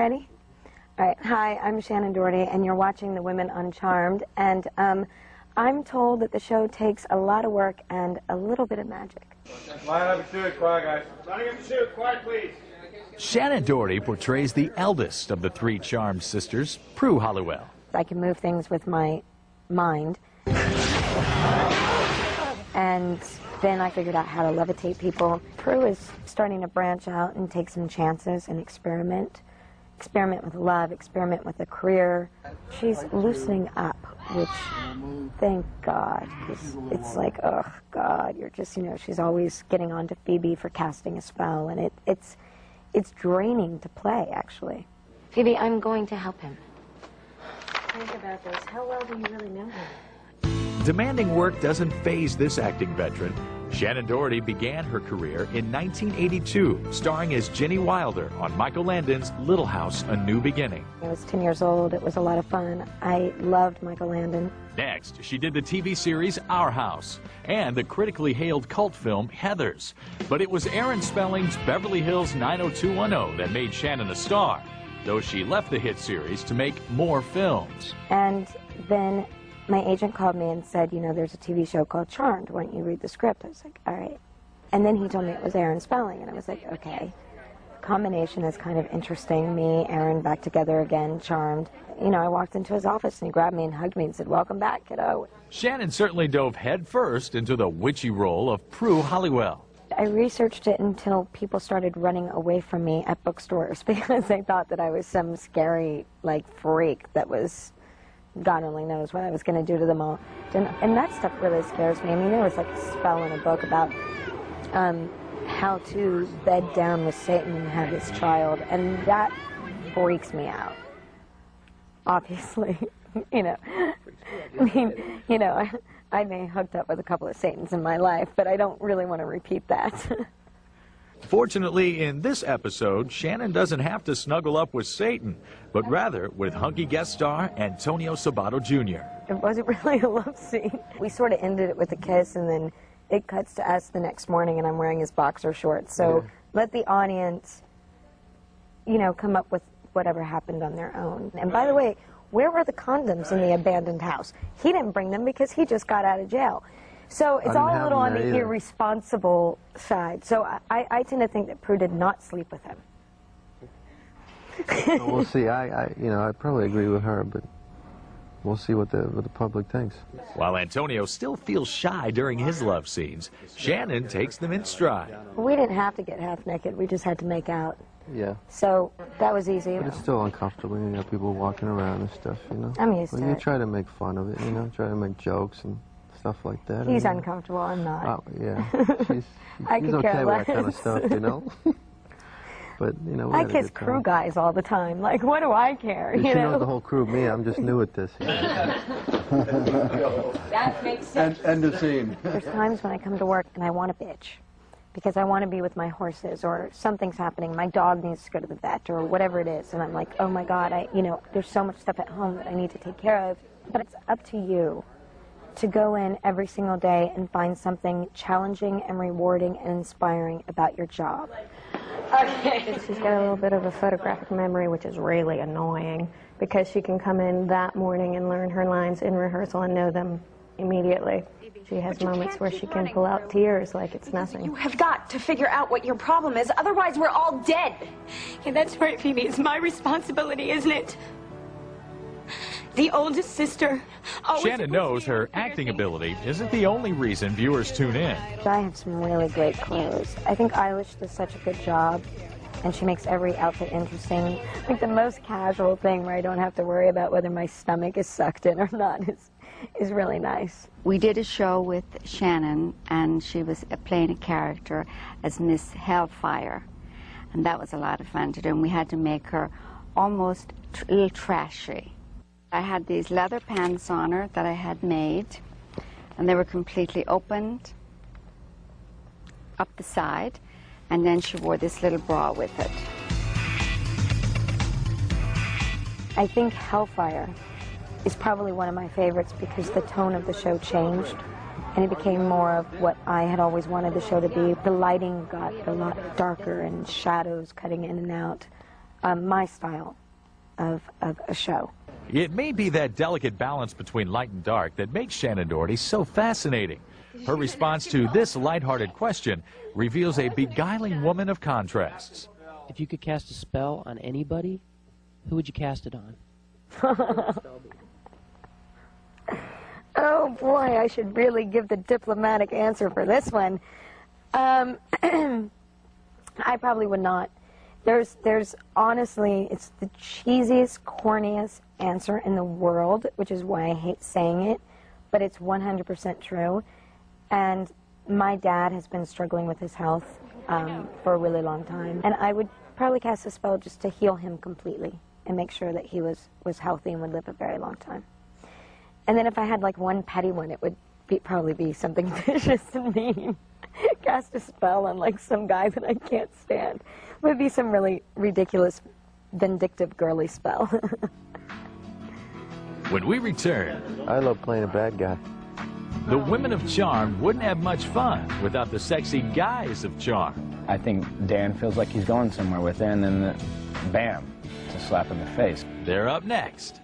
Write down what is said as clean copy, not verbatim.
ready? All right. Hi, I'm Shannon Doherty, and you're watching The Women on Charmed. And I'm told that the show takes a lot of work and a little bit of magic. Line up and shoot. Quiet, guys. Lining up and shoot. Quiet, please. Shannon Doherty portrays the eldest of the three Charmed sisters, Prue Halliwell. I can move things with my mind. And then I figured out how to levitate people. Prue is starting to branch out and take some chances and experiment. Experiment with love, experiment with a career. She's loosening up, which, thank God, 'cause it's like, oh God, you're just, you know, she's always getting on to Phoebe for casting a spell, and it's draining to play, actually. Phoebe, I'm going to help him. Think about this. How well do you really know him? Demanding work doesn't faze this acting veteran. Shannon Doherty began her career in 1982, starring as Ginny Wilder on Michael Landon's Little House, A New Beginning. I was 10 years old. It was a lot of fun. I loved Michael Landon. Next, she did the TV series Our House and the critically hailed cult film Heathers. But it was Aaron Spelling's Beverly Hills 90210 that made Shannon a star, though she left the hit series to make more films. And then my agent called me and said, you know, there's a TV show called Charmed. Why don't you read the script? I was like, all right. And then he told me it was Aaron Spelling, and I was like, okay. The combination is kind of interesting. Me, Aaron, back together again, Charmed. You know, I walked into his office and he grabbed me and hugged me and said, welcome back, kiddo. Shannon certainly dove headfirst into the witchy role of Prue Halliwell. I researched it until people started running away from me at bookstores because they thought that I was some scary, like, freak that was... God only knows what I was going to do to them all. And that stuff really scares me. I mean, there was like a spell in a book about how to bed down with Satan and have his child, and that freaks me out. Obviously, you know. I mean, you know, I may have hooked up with a couple of Satans in my life, but I don't really want to repeat that. Fortunately, in this episode, Shannon doesn't have to snuggle up with Satan, but rather with hunky guest star Antonio Sabato Jr. It wasn't really a love scene. We sort of ended it with a kiss, and then it cuts to us the next morning, and I'm wearing his boxer shorts. So let the audience, you know, come up with whatever happened on their own. And by the way, where were the condoms in the abandoned house? He didn't bring them because he just got out of jail. So it's all a little on the irresponsible side. So I tend to think that Prue did not sleep with him. Well, we'll see. You know, I probably agree with her, but we'll see what the public thinks. While Antonio still feels shy during his love scenes, Shannon takes them in stride. We didn't have to get half naked. We just had to make out. Yeah. So that was easy. But it's still uncomfortable. You know, people walking around and stuff, you know. I'm used to it. You try to make fun of it, you know, try to make jokes and stuff like that. He's uncomfortable, I'm not. Oh, yeah. He's could okay care with less. that kind of stuff, you know. But, you know, I kiss crew guys all the time. Like, what do I care, you know? Know the whole crew. Me, I'm just new at this. That makes sense. End of scene. There's times when I come to work and I want to bitch because I want to be with my horses, or something's happening. My dog needs to go to the vet, or whatever it is. And I'm like, oh my God, you know, there's so much stuff at home that I need to take care of. But it's up to you to go in every single day and find something challenging and rewarding and inspiring about your job. Okay. She's got a little bit of a photographic memory, which is really annoying, because she can come in that morning and learn her lines in rehearsal and know them immediately. She has moments where she can pull out tears like it's nothing. You have got to figure out what your problem is, otherwise we're all dead. Yeah, that's right, Phoebe. It's my responsibility, isn't it? The oldest sister. Shannon knows her acting ability isn't the only reason viewers tune in. I have some really great clothes. I think Eilish does such a good job, and she makes every outfit interesting. Like the most casual thing where I don't have to worry about whether my stomach is sucked in or not is really nice. We did a show with Shannon, and she was playing a character as Miss Hellfire, and that was a lot of fun to do, and we had to make her almost a little trashy. I had these leather pants on her that I had made, and they were completely opened up the side, and then she wore this little bra with it. I think Hellfire is probably one of my favorites because the tone of the show changed, and it became more of what I had always wanted the show to be. The lighting got a lot darker and shadows cutting in and out. my style of a show. It may be that delicate balance between light and dark that makes Shannon Doherty so fascinating. Her response to this lighthearted question reveals a beguiling woman of contrasts. If you could cast a spell on anybody, who would you cast it on? Oh boy, I should really give the diplomatic answer for this one. I probably would not. There's honestly, it's the cheesiest, corniest answer in the world, which is why I hate saying it, but it's 100% true. And my dad has been struggling with his health for a really long time, and I would probably cast a spell just to heal him completely and make sure that he was healthy and would live a very long time. And then if I had like one petty one, it would probably be something vicious and mean. Cast a spell on like some guy that I can't stand. It would be some really ridiculous, vindictive, girly spell. When we return, I love playing a bad guy. the women of charm wouldn't have much fun without the sexy guys of charm. I think Dan feels like he's going somewhere with it, and then bam, it's a slap in the face. They're up next.